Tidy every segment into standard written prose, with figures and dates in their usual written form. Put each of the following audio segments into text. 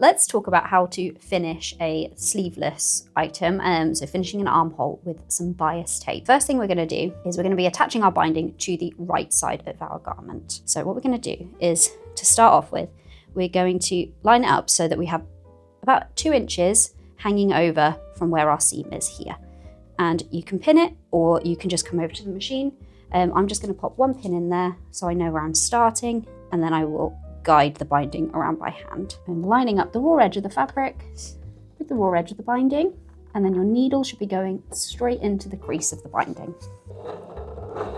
Let's talk about how to finish a sleeveless item, so finishing an armhole with some bias tape. First thing we're going to do is we're going to be attaching our binding to the right side of our garment. So what we're going to do is, to start off with, we're going to line it up so that we have about 2 inches hanging over from where our seam is here. And you can pin it, or you can just come over to the machine. I'm just going to pop 1 pin in there so I know where I'm starting, and then I will guide the binding around by hand. I'm lining up the raw edge of the fabric with the raw edge of the binding, and then your needle should be going straight into the crease of the binding.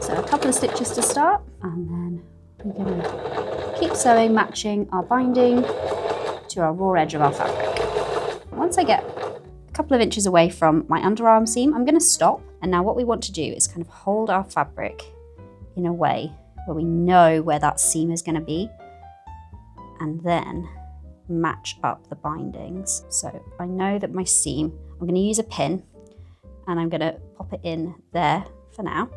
So a couple of stitches to start, and then we're going to keep sewing, matching our binding to our raw edge of our fabric. Once I get a couple of inches away from my underarm seam, I'm going to stop. And now what we want to do is kind of hold our fabric in a way where we know where that seam is going to be, and then match up the bindings. So I know that my seam, I'm going to use a pin, and I'm going to pop it in there for now.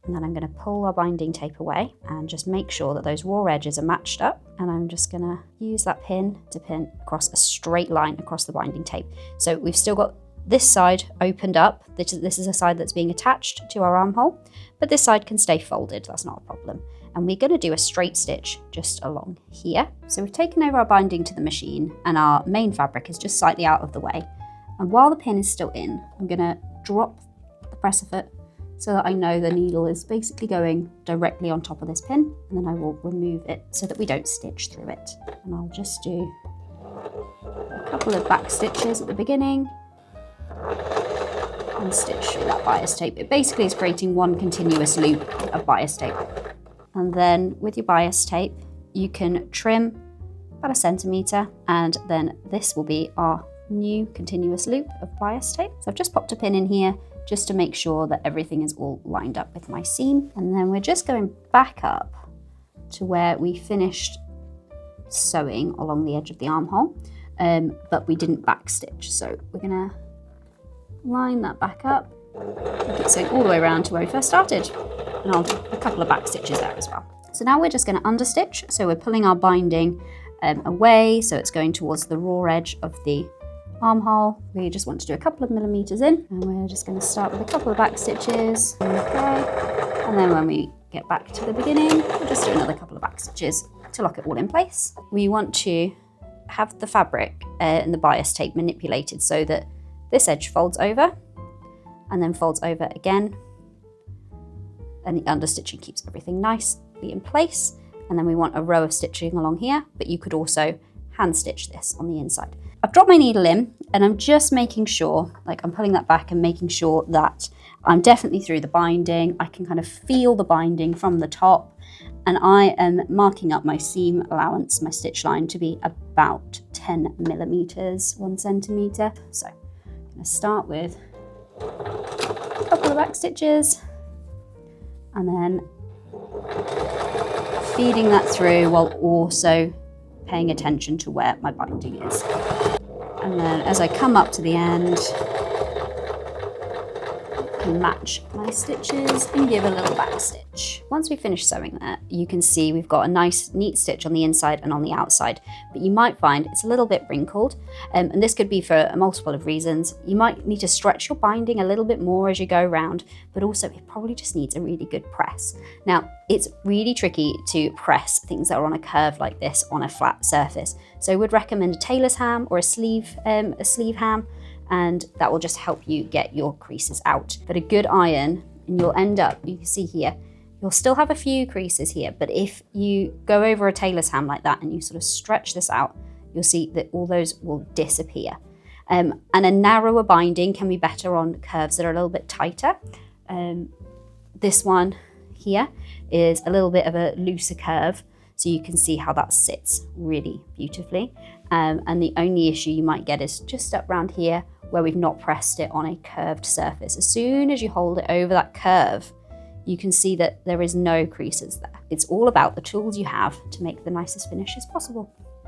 And then I'm going to pull our binding tape away and just make sure that those raw edges are matched up. And I'm just going to use that pin to pin across a straight line across the binding tape. So we've still got this side opened up. This is a side that's being attached to our armhole, but this side can stay folded. That's not a problem. And we're going to do a straight stitch just along here. So we've taken over our binding to the machine, and our main fabric is just slightly out of the way. And while the pin is still in, I'm going to drop the presser foot so that I know the needle is basically going directly on top of this pin, and then I will remove it so that we don't stitch through it. And I'll just do a couple of back stitches at the beginning and stitch through that bias tape. It basically is creating one continuous loop of bias tape. And then with your bias tape, you can trim about 1 centimetre, and then this will be our new continuous loop of bias tape. So I've just popped a pin in here just to make sure that everything is all lined up with my seam. And then we're just going back up to where we finished sewing along the edge of the armhole, but we didn't backstitch. So we're gonna line that back up, keep it sewing all the way around to where we first started. And I'll do a couple of back stitches there as well. So now we're just going to understitch. So we're pulling our binding away, so it's going towards the raw edge of the armhole. We just want to do a couple of millimeters in, and we're just going to start with a couple of back stitches. Okay. And then when we get back to the beginning, we'll just do another couple of back stitches to lock it all in place. We want to have the fabric and the bias tape manipulated so that this edge folds over and then folds over again, and the understitching keeps everything nicely in place. And then we want a row of stitching along here, but you could also hand stitch this on the inside. I've dropped my needle in, and I'm just making sure, like I'm pulling that back and making sure that I'm definitely through the binding. I can kind of feel the binding from the top, and I am marking up my seam allowance, my stitch line, to be about 10 millimeters, 1 centimeter. So I'm going to start with a couple of back stitches, and then feeding that through while also paying attention to where my binding is. And then as I come up to the end, I can match my stitches and give a little back stitch. Once we finish sewing that, you can see we've got a nice neat stitch on the inside and on the outside, but you might find it's a little bit wrinkled, and this could be for a multiple of reasons. You might need to stretch your binding a little bit more as you go around, but also it probably just needs a really good press. Now, it's really tricky to press things that are on a curve like this on a flat surface, so I would recommend a tailor's ham or a sleeve ham, and that will just help you get your creases out. But a good iron, and you'll end up, you can see here, you'll still have a few creases here, but if you go over a tailor's ham like that and you sort of stretch this out, you'll see that all those will disappear. And a narrower binding can be better on curves that are a little bit tighter. This one here is a little bit of a looser curve, so you can see how that sits really beautifully. And the only issue you might get is just up around here where we've not pressed it on a curved surface. As soon as you hold it over that curve, you can see that there is no creases there. It's all about the tools you have to make the nicest finishes possible.